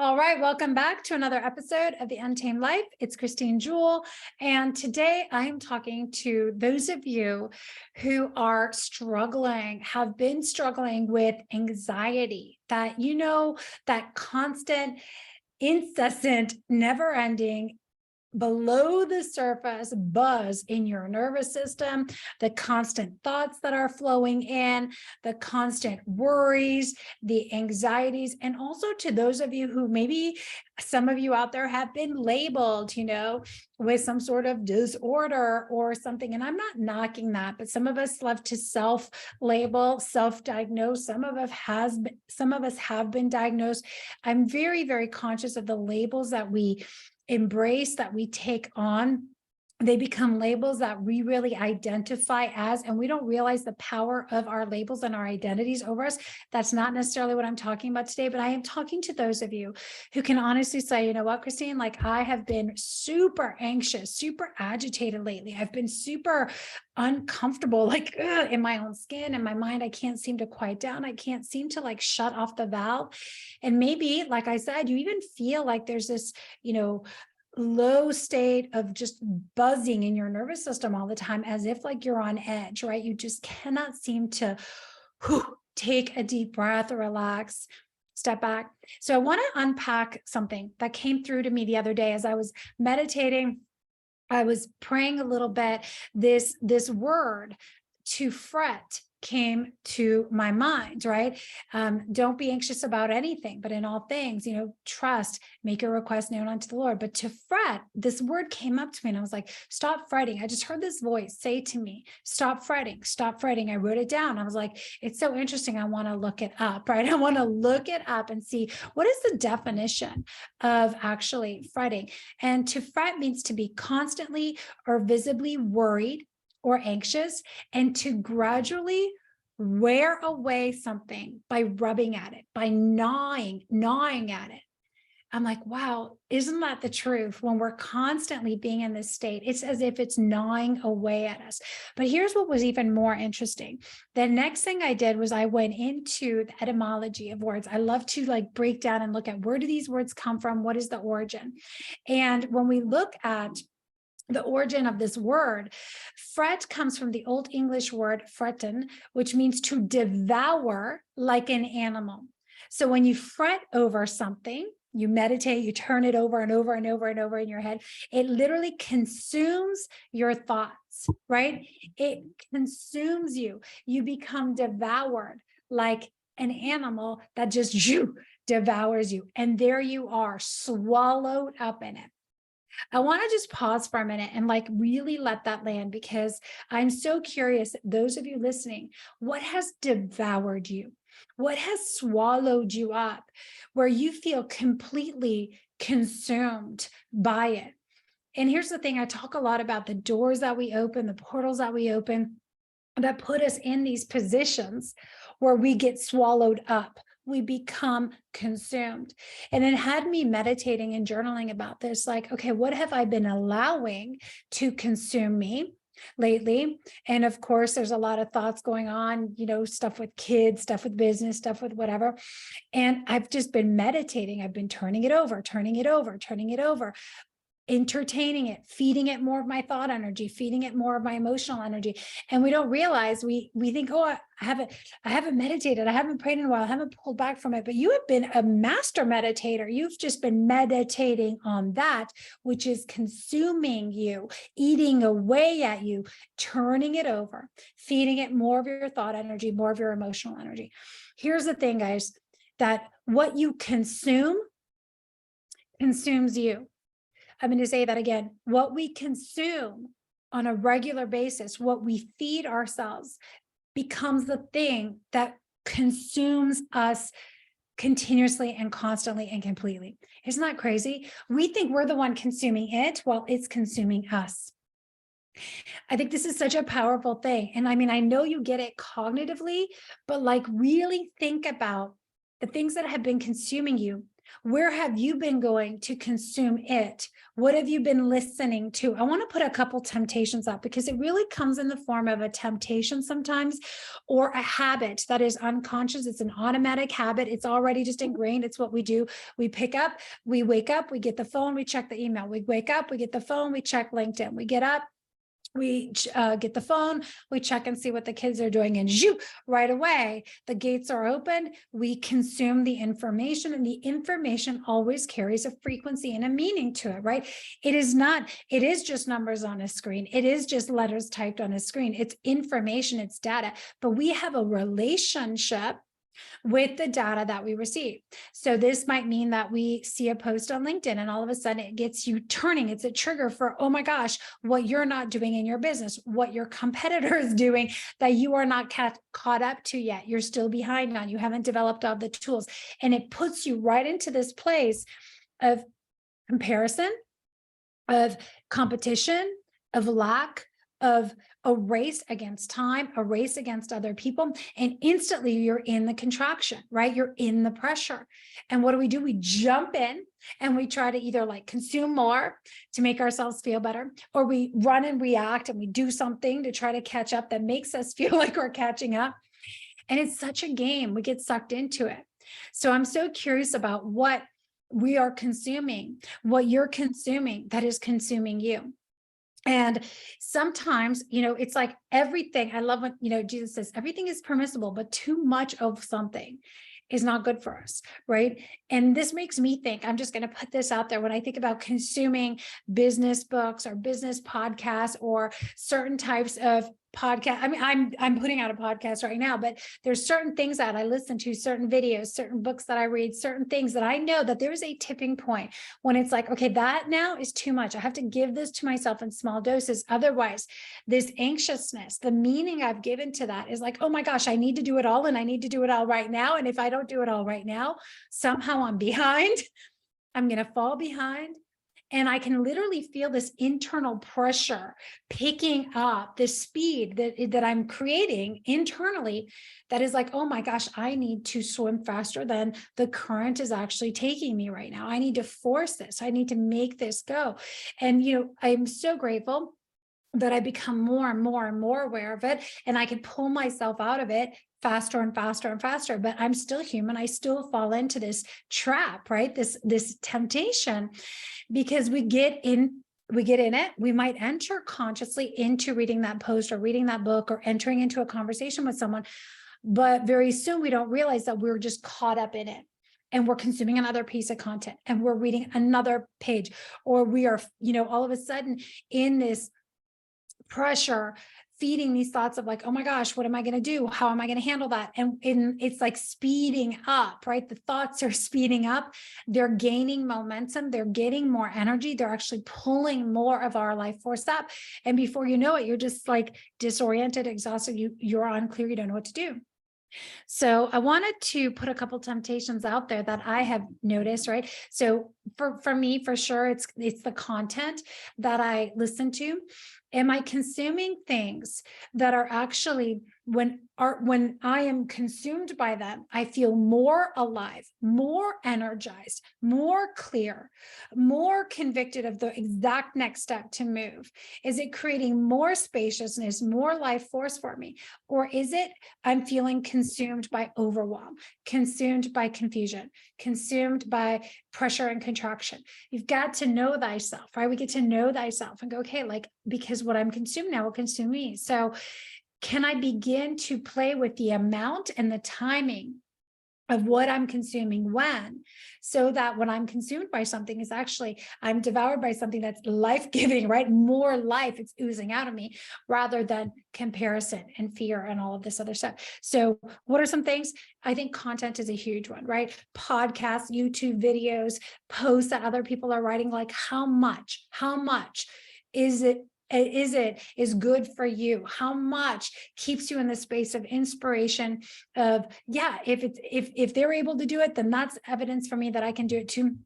All right, welcome back to another episode of The Untamed Life. It's Christine Jewell, and today I'm talking to those of you who are struggling, have been struggling with anxiety, that constant, incessant, never-ending, below the surface buzz in your nervous system, the constant thoughts that are flowing in, the constant worries, the anxieties, and also to those of you who maybe some of you out there have been labeled, with some sort of disorder or something. And I'm not knocking that, but some of us love to self-label, self-diagnose. Some of us have been diagnosed. I'm very, very conscious of the labels that we embrace, that we take on. They become labels that we really identify as, and we don't realize the power of our labels and our identities over us. That's not necessarily what I'm talking about today, but I am talking to those of you who can honestly say, you know what, Christine, like I have been super anxious, super agitated lately. I've been super uncomfortable, like in my own skin, in my mind. I can't seem to quiet down. I can't seem to like shut off the valve. And maybe, like I said, you even feel like there's this, low state of just buzzing in your nervous system all the time, as if like you're on edge, right? You just cannot seem to take a deep breath or relax, step back. So I want to unpack something that came through to me the other day as I was meditating. I was praying a little bit. This word, to fret, came to my mind, right? Don't be anxious about anything, but in all things, trust, make your request known unto the Lord. But to fret, this word came up to me and I was like, stop fretting. I just heard this voice say to me, stop fretting, stop fretting. I wrote it down. I was like, it's so interesting. I want to look it up, right? I want to look it up and see what is the definition of actually fretting. And to fret means to be constantly or visibly worried or anxious, and to gradually wear away something by rubbing at it, by gnawing at it. I'm like, wow, isn't that the truth? When we're constantly being in this state, it's as if it's gnawing away at us. But here's what was even more interesting. The next thing I did was I went into the etymology of words. I love to like break down and look at, where do these words come from? What is the origin? And when we look at the origin of this word, fret comes from the Old English word fretten, which means to devour like an animal. So when you fret over something, you meditate, you turn it over and over and over and over in your head, it literally consumes your thoughts, right? It consumes you. You become devoured like an animal that just devours you. And there you are, swallowed up in it. I want to just pause for a minute and like really let that land, because I'm so curious, those of you listening, what has devoured you? What has swallowed you up where you feel completely consumed by it? And here's the thing, I talk a lot about the doors that we open, the portals that we open, that put us in these positions where we get swallowed up. We become consumed. And it had me meditating and journaling about this, like, okay, what have I been allowing to consume me lately? And of course, there's a lot of thoughts going on, stuff with kids, stuff with business, stuff with whatever. And I've just been meditating. I've been turning it over, entertaining it, feeding it more of my thought energy, feeding it more of my emotional energy. And we don't realize, we think, oh, I haven't meditated, I haven't prayed in a while, I haven't pulled back from it. But you have been a master meditator. You've just been meditating on that which is consuming you, eating away at you, turning it over, feeding it more of your thought energy, more of your emotional energy. Here's the thing, guys, that what you consume consumes you. I'm going to say that again. What we consume on a regular basis, what we feed ourselves, becomes the thing that consumes us continuously and constantly and completely. Isn't that crazy? We think we're the one consuming it while it's consuming us. I think this is such a powerful thing. And I mean, I know you get it cognitively, but like really think about the things that have been consuming you. Where have you been going to consume it? What have you been listening to? I want to put a couple temptations up because it really comes in the form of a temptation sometimes, or a habit that is unconscious. It's an automatic habit. It's already just ingrained. It's what we do. We pick up, we wake up, we get the phone, we check the email. We wake up, we get the phone, we check LinkedIn. We get up, we get the phone, we check and see what the kids are doing, and right away, the gates are open. We consume the information, and the information always carries a frequency and a meaning to it, right? It is just numbers on a screen. It is just letters typed on a screen. It's information, it's data, but we have a relationship with the data that we receive. So this might mean that we see a post on LinkedIn and all of a sudden it gets you turning. It's a trigger for, oh my gosh, what you're not doing in your business, what your competitor is doing that you are not caught up to yet. You're still behind on, you haven't developed all the tools. And it puts you right into this place of comparison, of competition, of lack, of a race against time, a race against other people. And instantly you're in the contraction, right? You're in the pressure. And what do? We jump in and we try to either like consume more to make ourselves feel better, or we run and react and we do something to try to catch up that makes us feel like we're catching up. And it's such a game. We get sucked into it. So I'm so curious about what we are consuming, what you're consuming that is consuming you. And sometimes, it's like everything. I love when, Jesus says everything is permissible, but too much of something is not good for us, right? And this makes me think, I'm just going to put this out there, when I think about consuming business books or business podcasts or certain types of podcast. I mean, I'm putting out a podcast right now, but there's certain things that I listen to, certain videos, certain books that I read, certain things that I know that there's a tipping point when it's like, okay, that now is too much. I have to give this to myself in small doses. Otherwise, this anxiousness, the meaning I've given to that is like, oh my gosh, I need to do it all, and I need to do it all right now. And if I don't do it all right now, somehow I'm behind. I'm going to fall behind. And I can literally feel this internal pressure picking up the speed that I'm creating internally, that is like, oh my gosh, I need to swim faster than the current is actually taking me right now. I need to force this. I need to make this go. And, I'm so grateful that I become more and more and more aware of it, and I can pull myself out of it faster and faster and faster. But I'm still human. I still fall into this trap, right? This temptation, because we get in it. We might enter consciously into reading that post or reading that book or entering into a conversation with someone, but very soon we don't realize that we're just caught up in it. And we're consuming another piece of content, and we're reading another page, or we are, all of a sudden in this pressure, feeding these thoughts of like, oh my gosh, what am I going to do? How am I going to handle that? And it's like speeding up, right? The thoughts are speeding up. They're gaining momentum. They're getting more energy. They're actually pulling more of our life force up. And before you know it, you're just like disoriented, exhausted. You're unclear. You don't know what to do. So I wanted to put a couple temptations out there that I have noticed, right? So for me, for sure, it's the content that I listen to. Am I consuming things that are actually, when I am consumed by them, I feel more alive, more energized, more clear, more convicted of the exact next step to move? Is it creating more spaciousness, more life force for me? Or is it I'm feeling consumed by overwhelm, consumed by confusion, consumed by pressure and contraction? You've got to know thyself, right? We get to know thyself and go, okay, like, because what I'm consuming now will consume me. So can I begin to play with the amount and the timing of what I'm consuming when, so that when I'm consumed by something is actually, I'm devoured by something that's life-giving, right? More life, it's oozing out of me, rather than comparison and fear and all of this other stuff. So what are some things? I think content is a huge one, right? Podcasts, YouTube videos, posts that other people are writing, like how much is good for you? How much keeps you in the space of inspiration of, yeah, if they're able to do it, then that's evidence for me that I can do it too.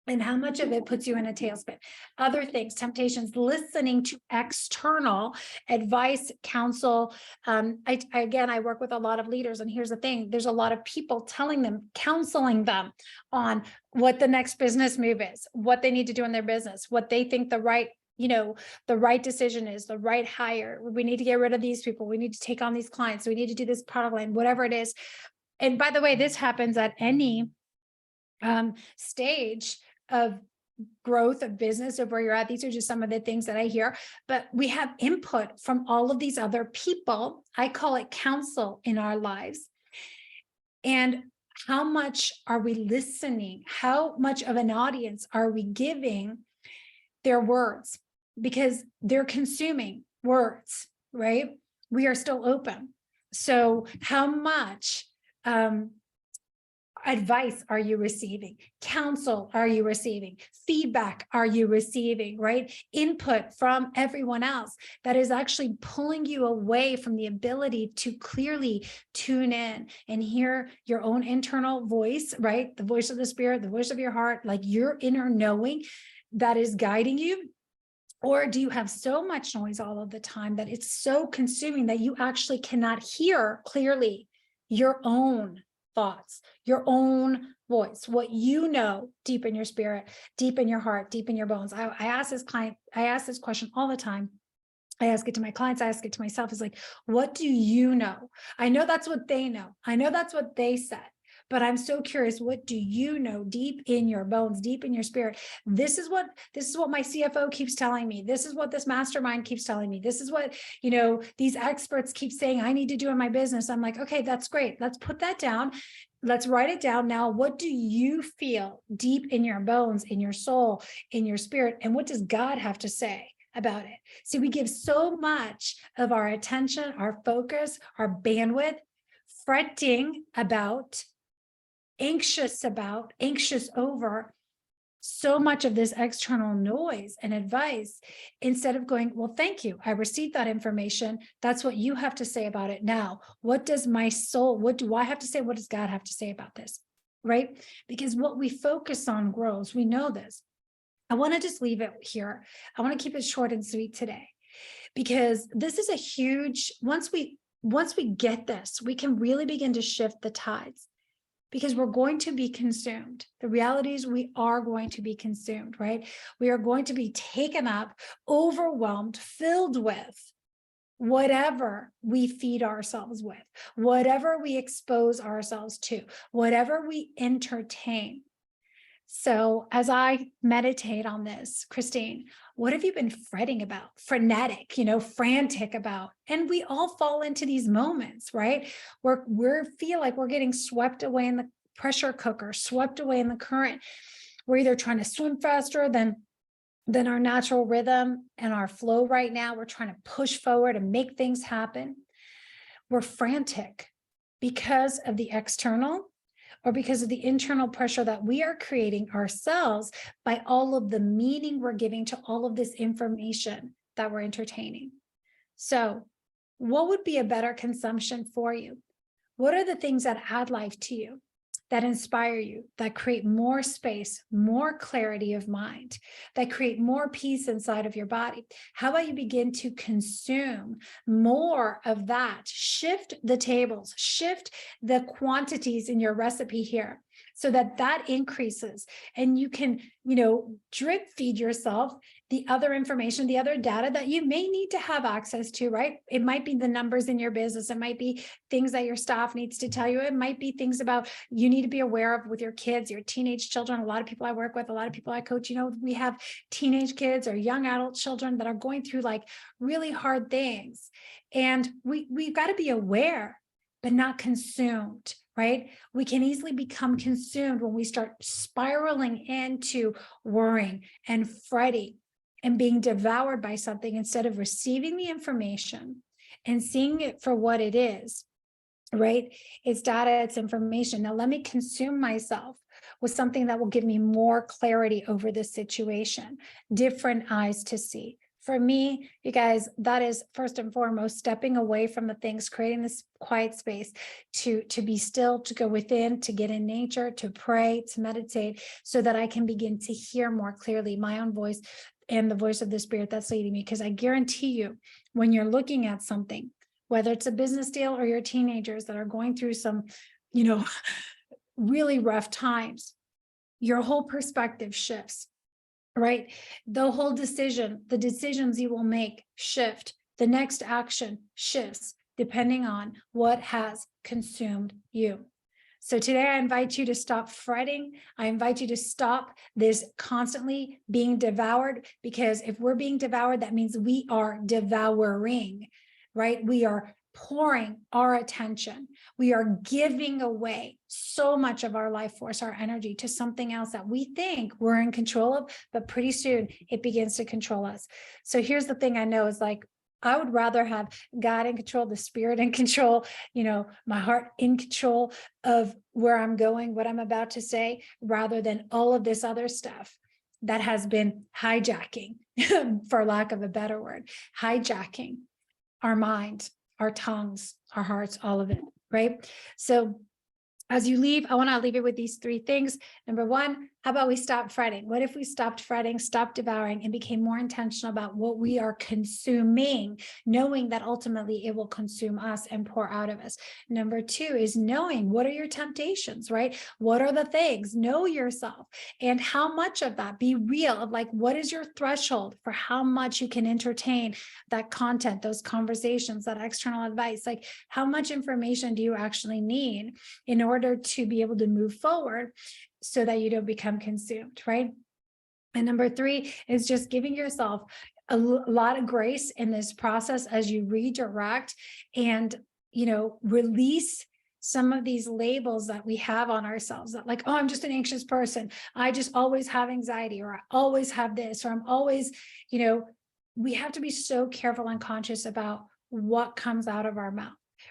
and how much of it puts you in a tailspin. Other things, temptations, listening to external advice, counsel. I work with a lot of leaders, and here's the thing, there's a lot of people telling them, counseling them on what the next business move is, what they need to do in their business, what they think the right decision is, the right hire. We need to get rid of these people. We need to take on these clients. We need to do this product line, whatever it is. And by the way, this happens at any stage of growth of business of where you're at. These are just some of the things that I hear, but we have input from all of these other people. I call it counsel in our lives. And how much are we listening? How much of an audience are we giving their words? Because they're consuming words, right? We are still open. So how much advice are you receiving? Counsel are you receiving? Feedback are you receiving, right? Input from everyone else that is actually pulling you away from the ability to clearly tune in and hear your own internal voice, right? The voice of the spirit, the voice of your heart, like your inner knowing that is guiding you. Or do you have so much noise all of the time that it's so consuming that you actually cannot hear clearly your own thoughts, your own voice, what you know deep in your spirit, deep in your heart, deep in your bones? I ask this question all the time. I ask it to my clients, I ask it to myself. It's like, what do you know? I know that's what they know. I know that's what they said. But I'm so curious, what do you know deep in your bones, deep in your spirit? This is what my CFO keeps telling me. This is what this mastermind keeps telling me. This is what, these experts keep saying I need to do in my business. I'm like, okay, that's great. Let's put that down. Let's write it down now. What do you feel deep in your bones, in your soul, in your spirit? And what does God have to say about it? See, we give so much of our attention, our focus, our bandwidth, fretting about, anxious over so much of this external noise and advice, instead of going, well, thank you, I received that information. That's what you have to say about it now. What does my soul, what do I have to say? What does God have to say about this? Right? Because what we focus on grows. We know this. I want to just leave it here. I want to keep it short and sweet today, because this is a huge, once we get this, we can really begin to shift the tides. Because we're going to be consumed. The reality is we are going to be consumed, right? We are going to be taken up, overwhelmed, filled with whatever we feed ourselves with, whatever we expose ourselves to, whatever we entertain. So as I meditate on this, Christine, what have you been fretting about, frenetic, frantic about? And we all fall into these moments, right? Where we feel like we're getting swept away in the pressure cooker, swept away in the current. We're either trying to swim faster than our natural rhythm and our flow right now. We're trying to push forward and make things happen. We're frantic because of the external, or because of the internal pressure that we are creating ourselves by all of the meaning we're giving to all of this information that we're entertaining. So what would be a better consumption for you? What are the things that add life to you, that inspire you, that create more space, more clarity of mind, that create more peace inside of your body? How about you begin to consume more of that? Shift the tables, shift the quantities in your recipe here so that increases, and you can, drip feed yourself the other information, the other data that you may need to have access to, right? It might be the numbers in your business. It might be things that your staff needs to tell you. It might be things about you need to be aware of with your kids, your teenage children. A lot of people I work with, a lot of people I coach, we have teenage kids or young adult children that are going through like really hard things. And we've got to be aware, but not consumed, right? We can easily become consumed when we start spiraling into worrying and fretting and being devoured by something, instead of receiving the information and seeing it for what it is, right? It's data, it's information. Now let me consume myself with something that will give me more clarity over this situation, different eyes to see, For me, you guys, that is first and foremost stepping away from the things, creating this quiet space to be still, to go within, to get in nature, to pray, to meditate, so that I can begin to hear more clearly my own voice and the voice of the Spirit that's leading me. Because I guarantee you, when you're looking at something, whether it's a business deal or your teenagers that are going through some, really rough times, your whole perspective shifts. Right? The whole decision, the decisions you will make shift. The next action shifts depending on what has consumed you. So today I invite you to stop fretting. I invite you to stop this constantly being devoured, because if we're being devoured, that means we are devouring, right? We are pouring our attention. We are giving away so much of our life force, our energy, to something else that we think we're in control of, but pretty soon it begins to control us. So here's the thing I know is, like, I would rather have God in control, the Spirit in control, my heart in control of where I'm going, what I'm about to say, rather than all of this other stuff that has been hijacking, for lack of a better word, hijacking our mind, our tongues, our hearts, all of it, right? So as you leave, I want to leave you with these three things. Number one, how about we stop fretting? What if we stopped fretting, stopped devouring, and became more intentional about what we are consuming, knowing that ultimately it will consume us and pour out of us? Number two is knowing, what are your temptations, right? What are the things? Know yourself. And how much of that, be real, of like, what is your threshold for how much you can entertain that content, those conversations, that external advice? Like, how much information do you actually need in order to be able to move forward so that you don't become consumed, right? And number three is just giving yourself a lot of grace in this process as you redirect and, release some of these labels that we have on ourselves, that like, oh, I'm just an anxious person. I just always have anxiety, or I always have this, or I'm always, we have to be so careful and conscious about what comes out of our mouth,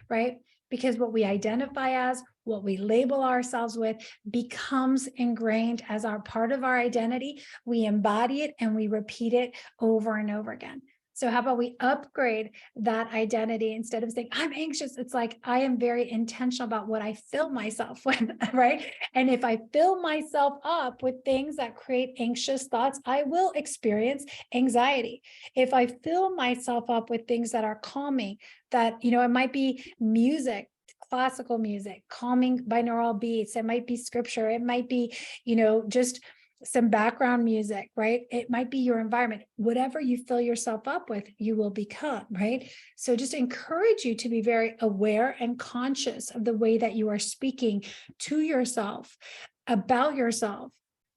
right? Because what we identify as, what we label ourselves with, becomes ingrained as our part of our identity. We embody it and we repeat it over and over again. So how about we upgrade that identity? Instead of saying, I'm anxious, it's like, I am very intentional about what I fill myself with, right? And if I fill myself up with things that create anxious thoughts, I will experience anxiety. If I fill myself up with things that are calming, that, it might be music, classical music, calming binaural beats, it might be scripture, it might be, just some background music, right? It might be your environment. Whatever you fill yourself up with, you will become, right? So just encourage you to be very aware and conscious of the way that you are speaking to yourself, about yourself,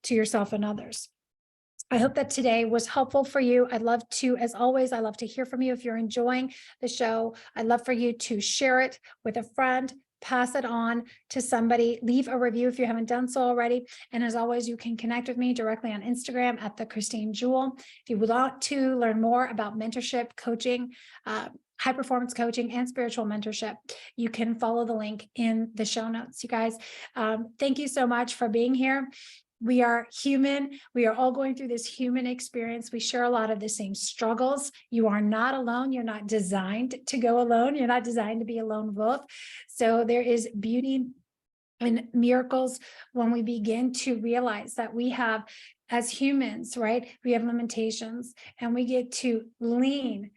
to yourself and others. I hope that today was helpful for you. I'd love to, as always, I love to hear from you. If you're enjoying the show, I'd love for you to share it with a friend, pass it on to somebody, leave a review if you haven't done so already. And as always, you can connect with me directly on Instagram at the Christine Jewel. If you would like to learn more about mentorship, coaching, high performance coaching, and spiritual mentorship, you can follow the link in the show notes. You guys, thank you so much for being here. We are human. We are all going through this human experience. We share a lot of the same struggles. You are not alone. You're not designed to go alone. You're not designed to be a lone wolf. So there is beauty and miracles when we begin to realize that we have, as humans, right? We have limitations, and we get to lean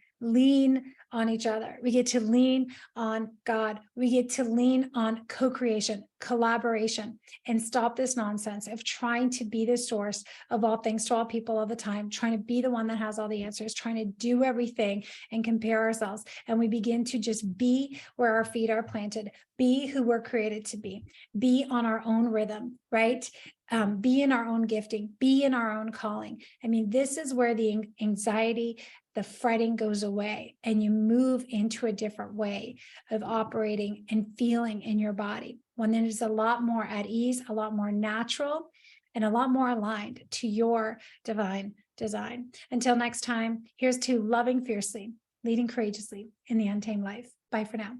on each other. We get to lean on God. We get to lean on co-creation, collaboration, and stop this nonsense of trying to be the source of all things to all people all the time, trying to be the one that has all the answers, trying to do everything and compare ourselves. And we begin to just be where our feet are planted, be who we're created to be on our own rhythm, right? Be in our own gifting, be in our own calling. I mean, this is where the anxiety, the fretting goes away, and you move into a different way of operating and feeling in your body. One that is a lot more at ease, a lot more natural, and a lot more aligned to your divine design. Until next time, here's to loving fiercely, leading courageously in the untamed life. Bye for now.